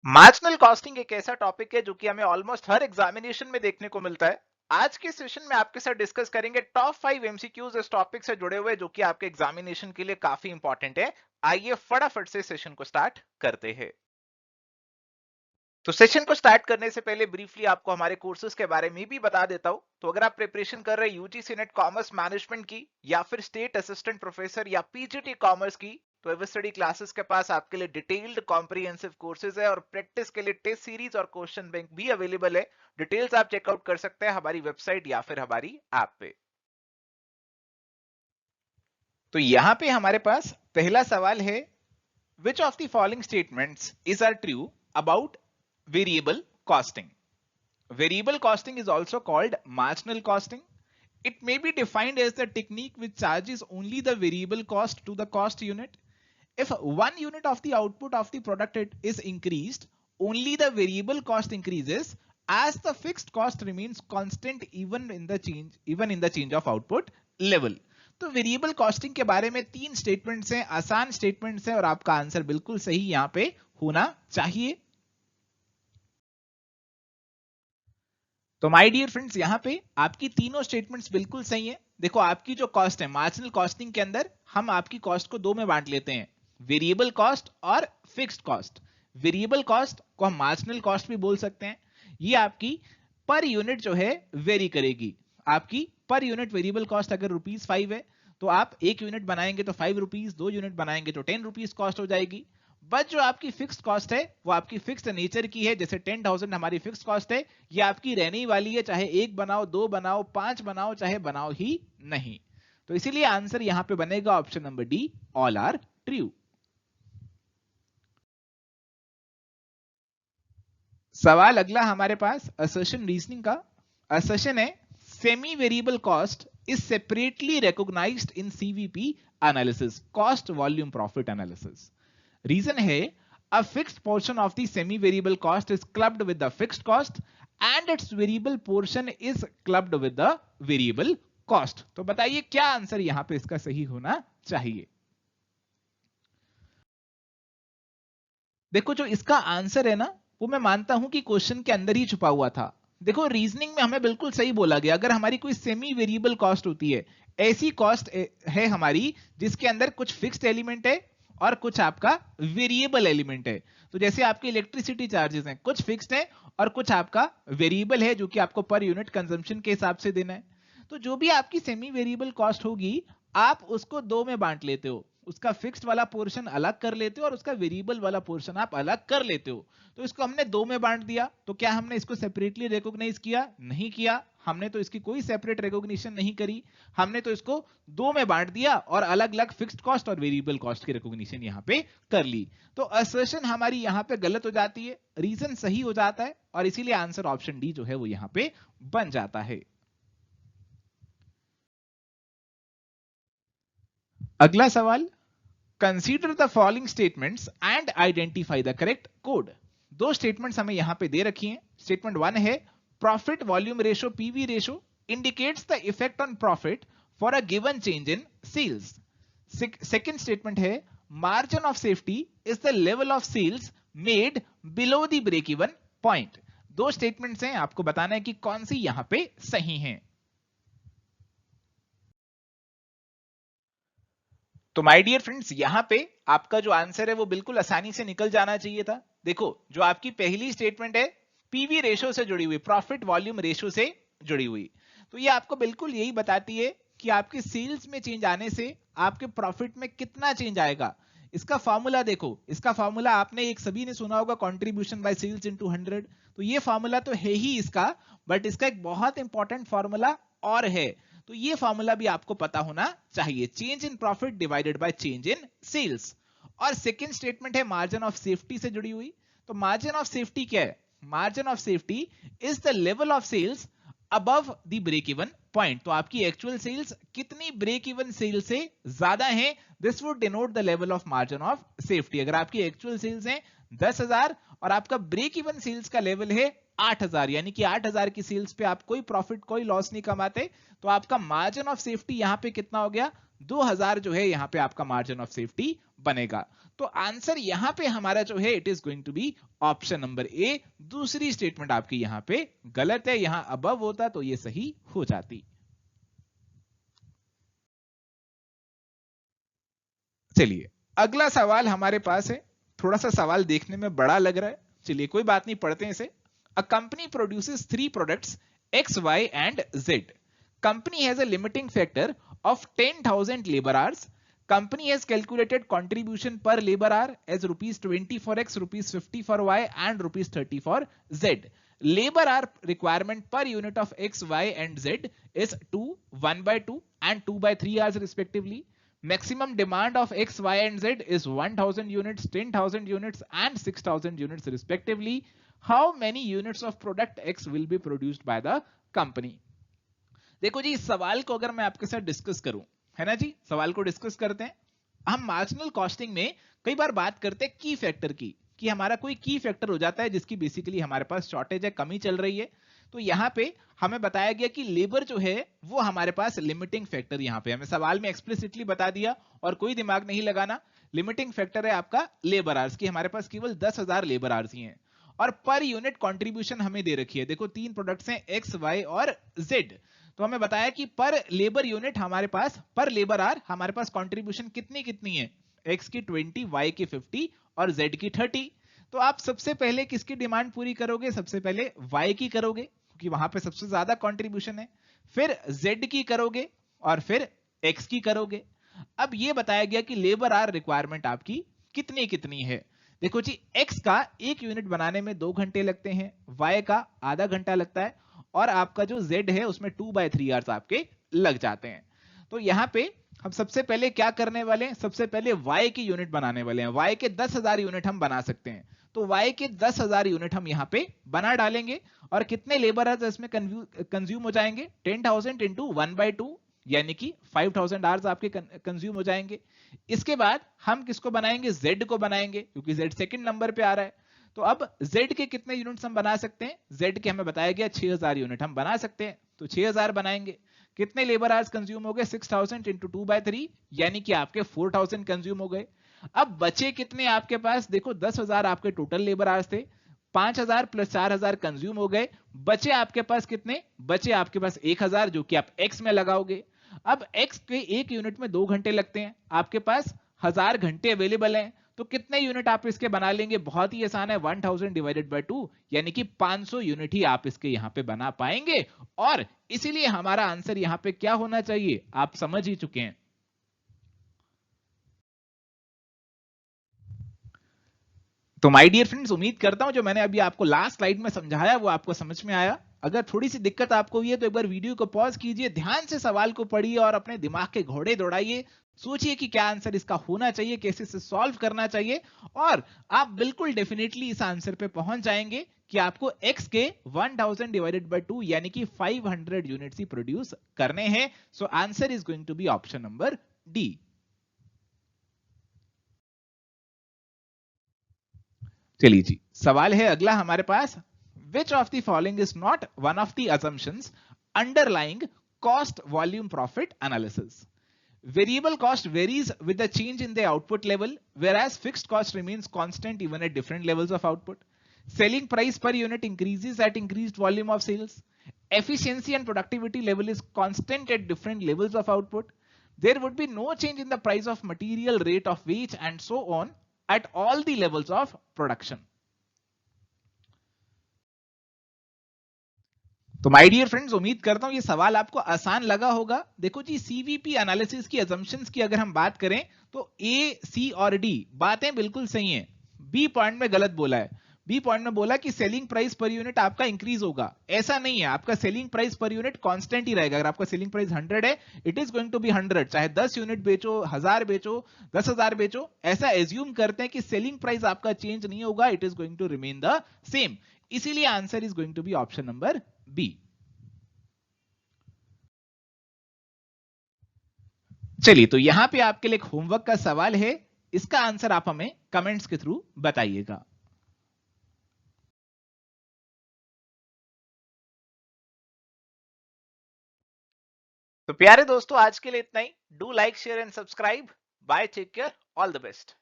Marginal costing एक ऐसा topic है जो कि हमें ऑलमोस्ट हर एग्जामिनेशन में देखने को मिलता है। आज के सेशन में आपके साथ डिस्कस करेंगे टॉप 5 एमसीक्यूज इस टॉपिक से जुड़े हुए जो कि आपके एग्जामिनेशन के लिए काफी इंपॉर्टेंट है। आइए फटाफट से सेशन को स्टार्ट करते हैं। तो सेशन को स्टार्ट करने से पहले ब्रीफली आपको हमारे कोर्सेज के बारे में भी बता देता हूं। तो अगर आप प्रिपरेशन कर रहे हैं यूजीसी नेट कॉमर्स मैनेजमेंट की या फिर स्टेट असिस्टेंट प्रोफेसर या पीजीटी कॉमर्स की, तो एवर स्टडी क्लासेस के पास आपके लिए डिटेल्ड कॉम्प्रिहेंसिव कोर्सेज है और प्रैक्टिस के लिए टेस्ट सीरीज और क्वेश्चन बैंक भी अवेलेबल है। डिटेल्स आप चेकआउट कर सकते हैं हमारी वेबसाइट या फिर हमारी ऐप पे। तो यहां पे हमारे पास पहला सवाल है, which of the following statements is are true about variable costing? Variable costing is also called marginal costing. It may be defined as the technique which charges only the variable cost to the cost unit. If one unit of the output of the product is increased, only the variable cost increases as the fixed cost remains constant even in the change of output level. तो variable costing के बारे में तीन statements हैं, आसान statements हैं और आपका आंसर बिल्कुल सही यहां पे होना चाहिए। तो माय डियर फ्रेंड्स, यहां पे आपकी तीनों स्टेटमेंट्स बिल्कुल सही हैं। देखो, आपकी जो कॉस्ट है मार्जिनल कॉस्टिंग के अंदर हम आपकी कॉस्ट को दो में बांट लेते हैं, वेरिएबल कॉस्ट और फिक्स्ड कॉस्ट। वेरिएबल कॉस्ट को हम मार्जिनल कॉस्ट भी बोल सकते हैं। ये आपकी पर यूनिट जो है वेरी करेगी। आपकी पर यूनिट वेरिएबल कॉस्ट अगर ₹5 है तो आप एक यूनिट बनाएंगे तो ₹5, 2 यूनिट बनाएंगे तो ₹10 कॉस्ट हो जाएगी। बट जो आपकी फिक्स्ड कॉस्ट है वो आपकी फिक्स्ड नेचर की है। जैसे 10,000 हमारी फिक्स्ड कॉस्ट है, ये आपकी रहने वाली है, चाहे एक बनाओ, दो बनाओ, 5 बनाओ, चाहे बनाओ ही नहीं। तो इसीलिए आंसर यहां पे बनेगा option number D, all are true. सवाल अगला हमारे पास असर्शन रीजनिंग का। असर्शन है, semi variable cost is separately recognised in CVP analysis, cost volume profit analysis. Reason है, a fixed portion of the semi variable cost is clubbed with the fixed cost and its variable portion is clubbed with the variable cost। तो बताइए क्या answer यहां पे इसका सही होना चाहिए। देखो, जो इसका आंसर है ना, वो मैं मानता हूं कि क्वेश्चन के अंदर ही छुपा हुआ था। देखो, रीजनिंग में हमें बिल्कुल सही बोला गया, अगर हमारी कोई सेमी वेरिएबल कॉस्ट होती है, ऐसी कॉस्ट है हमारी जिसके अंदर कुछ फिक्स्ड एलिमेंट है और कुछ आपका वेरिएबल एलिमेंट है। तो जैसे आपके इलेक्ट्रिसिटी चार्जेस हैं, कुछ फिक्स्ड है और कुछ आपका वेरिएबल है जो कि आपको पर यूनिट कंजम्पशन के हिसाब से देना है। तो जो भी आपकी सेमी वेरिएबल कॉस्ट होगी, आप उसको दो में बांट लेते हो, उसका फिक्स्ड वाला पोर्शन अलग कर लेते हो और उसका वेरिएबल वाला पोर्शन आप अलग कर लेते हो। तो इसको हमने दो में बांट दिया, तो क्या हमने इसको सेपरेटली रिकॉग्नाइज किया? नहीं किया। हमने तो इसकी कोई सेपरेट रिकॉग्निशन नहीं करी, हमने तो इसको दो में बांट दिया और अलग अलग फिक्स्ड कॉस्ट और वेरिएबल कॉस्ट की रिकॉग्निशन यहां पे कर ली। तो असर्शन हमारी यहां पे गलत हो जाती है, रीजन सही हो जाता है और इसीलिए आंसर ऑप्शन डी जो है वो यहां पे बन जाता है। अगला सवाल, consider the following statements and identify the correct code. दो स्टेटमेंट्स हमें यहां पे दे रखी हैं। स्टेटमेंट 1 है, profit volume ratio PV ratio indicates the effect on profit for a given change in sales. Second statement है, margin of safety is the level of sales made below the break even point. दो statements हैं, आपको बताना है कि कौन सी यहां पे सही है। तो माय डियर फ्रेंड्स, यहां पे आपका जो आंसर है वो बिल्कुल आसानी से निकल जाना चाहिए था। देखो, जो आपकी पहली स्टेटमेंट है पीवी रेशो से जुड़ी हुई, प्रॉफिट वॉल्यूम रेशो से जुड़ी हुई, तो ये आपको बिल्कुल यही बताती है कि आपके सेल्स में चेंज आने से आपके प्रॉफिट में कितना चेंज आएगा। इसका फॉर्मूला देखो, इसका फॉर्मूला आपने एक सभी ने सुना होगा, कंट्रीब्यूशन बाय सेल्स इनटू 100। तो ये फॉर्मूला तो है ही इसका, बट इसका एक बहुत इंपॉर्टेंट फॉर्मूला और है, तो ये फॉर्मूला भी आपको पता होना चाहिए, change in profit divided by change in sales. और सेकंड स्टेटमेंट है मार्जिन ऑफ सेफ्टी से जुड़ी हुई। तो मार्जिन ऑफ सेफ्टी क्या है? Margin of safety is the level of sales above the break even point. तो आपकी एक्चुअल सेल्स कितनी ब्रेक इवन सेल से ज्यादा है, this would denote the level of margin of safety. अगर आपकी एक्चुअल सेल्स है 10,000 और आपका ब्रेक इवन सेल्स का लेवल है 8,000, यानी कि 8,000 की सेल्स पे आप कोई प्रॉफिट कोई लॉस नहीं कमाते, तो आपका मार्जिन ऑफ सेफ्टी यहां पे कितना हो गया? 2,000 जो है यहां पे आपका मार्जिन ऑफ सेफ्टी बनेगा। तो आंसर यहां पे हमारा जो है it is going to be option number A. दूसरी स्टेटमेंट आपकी यहां पे गलत है, यहां अबव होता तो ये सही हो जाती। चलिए अगला सवाल हमारे पास है, थोड़ा सा सवाल देखने में बड़ा लग रहा है, चलिए कोई बात नहीं, पढ़ते हैं इसे। A company produces three products X Y and Z. Company has a limiting factor of 10,000 labor hours. Company has calculated contribution per labor hour as rupees 20 for X, rupees 50 for Y and rupees 30 for Z. Labor hour requirement per unit of X, Y and Z is 2, 1 by 2 and 2 by 3 hours respectively. Maximum demand of X, Y and Z is 1,000 units, 10,000 units and 6,000 units respectively. How many units of product X will be produced by the company? देखो जी, इस सवाल को अगर मैं आपके साथ discuss करूं, है ना जी, सवाल को डिस्कस करते हैं। हम मार्जिनल कॉस्टिंग में कई बार बात करते हैं की फैक्टर की, कि हमारा कोई की फैक्टर हो जाता है जिसकी बेसिकली हमारे पास शॉर्टेज है, कमी चल रही है। तो यहां पे हमें बताया गया कि लेबर जो है वो हमारे पास लिमिटिंग फैक्टर, यहां पे हमें सवाल में एक्सप्लिसिटली बता दिया और कोई दिमाग नहीं लगाना। लिमिटिंग फैक्टर है आपका लेबर आवर्स की, हमारे पास केवल 10,000 लेबर आवर्स ही हैं और पर यूनिट कंट्रीब्यूशन हमें दे रखी है। देखो तीन प्रोडक्ट्स हैं एक्स, वाई और जेड, तो हमें बताया कि पर लेबर यूनिट हमारे पास, पर लेबर आर हमारे पास कंट्रीब्यूशन कितनी कितनी है, एक्स की 20, वाई की 50 और जेड की 30। तो आप सबसे पहले किसकी डिमांड पूरी करोगे, सबसे पहले वाई की करोगे क्योंकि वहां पे सबसे ज्यादा कंट्रीब्यूशन है, फिर जेड की करोगे और फिर एक्स की करोगे। अब ये बताया गया कि लेबर आर रिक्वायरमेंट आपकी कितनी कितनी है। देखो जी, एक्स का एक यूनिट बनाने में 2 घंटे लगते हैं, वाई का आधा घंटा लगता है और आपका जो Z है उसमें 2/3 आवर्स आपके लग जाते हैं। तो यहां पे हम सबसे पहले क्या करने वाले हैं, सबसे पहले Y की यूनिट बनाने वाले हैं। Y के 10,000 यूनिट हम बना सकते हैं, तो Y के 10,000 यूनिट हम यहां पे बना डालेंगे और कितने लेबर आवर्स इसमें कंज्यूम हो जाएंगे, 10,000 इंटू 1/2 यानी कि 5,000 आवर्स आपके कंज्यूम हो जाएंगे। इसके बाद हम किसको बनाएंगे, Z को बनाएंगे क्योंकि Z सेकंड नंबर पे आ रहा है। तो अब Z के कितने यूनिट्स हम बना सकते हैं, Z के हमें बताया गया 6,000 यूनिट हम बना सकते हैं, तो 6,000 बनाएंगे। कितने लेबर आवर्स कंज्यूम हो गए, 6,000 इंटू 2/3 यानी कि आपके 4,000 कंज्यूम हो गए। अब बचे कितने आपके पास, देखो 10,000 आपके टोटल लेबर आवर्स थे, 5,000 प्लस 4,000 कंज्यूम हो गए, बचे आपके पास कितने, बचे आपके पास 1,000 जो कि आप एक्स में लगाओगे। अब एक्स के एक यूनिट में 2 घंटे लगते हैं, आपके पास 1,000 घंटे अवेलेबल हैं, तो कितने यूनिट आप इसके बना लेंगे, बहुत ही आसान है, 1000 डिवाइडेड बाय 2 यानी कि 500 यूनिट ही आप इसके यहां पे बना पाएंगे। और इसीलिए हमारा आंसर यहां पे क्या होना चाहिए, आप समझ ही चुके हैं। तो माय डियर फ्रेंड्स, उम्मीद करता हूं जो मैंने अभी आपको लास्ट स्लाइड में समझाया वो आपको समझ में आया। अगर थोड़ी सी दिक्कत आपको हुई है तो एक बार वीडियो को पॉज कीजिए, ध्यान से सवाल को पढ़िए और अपने दिमाग के घोड़े दौड़ाइए, सोचिए कि क्या आंसर इसका होना चाहिए, कैसे से सॉल्व करना चाहिए, और आप बिल्कुल डेफिनेटली इस आंसर पे पहुंच जाएंगे कि आपको x के 1000 डिवाइडेड बाय 2 यानी कि 500 यूनिट्स ही प्रोड्यूस करने हैं। So answer is going to be option number D. चलिए जी, सवाल है अगला हमारे पास, which of the following is not one of the assumptions underlying cost volume profit analysis? Variable cost varies with the change in the output level, whereas fixed cost remains constant even at different levels of output. Selling price per unit increases at increased volume of sales. Efficiency and productivity level is constant at different levels of output. There would be no change in the price of material, rate of wage, and so on at all the levels of production. तो my dear friends, उम्मीद करता हूं ये सवाल आपको आसान लगा होगा। देखो जी, सीवीपी एनालिसिस की अजम्पशंस की अगर हम बात करें तो ए, सी और डी बातें बिल्कुल सही हैं। बी पॉइंट में गलत बोला है, बी पॉइंट में बोला कि सेलिंग प्राइस पर यूनिट आपका इंक्रीज होगा, ऐसा नहीं है, आपका selling price per unit constant ही रहेगा। अगर आपका सेलिंग प्राइस 100 है, it is going to be 100, चाहे 10 यूनिट बेचो, 1000 बेचो, 10,000 बेचो, ऐसा एज्यूम करते हैं कि सेलिंग प्राइस आपका चेंज नहीं होगा, it is going to remain the same. इसीलिए answer is going to be option number B. चलिए, तो यहां पे आपके लिए एक होमवर्क का सवाल है, इसका आंसर आप हमें कमेंट्स के थ्रू बताइएगा। तो प्यारे दोस्तों, आज के लिए इतना ही। Do like, share and subscribe. Bye, take care, all the best.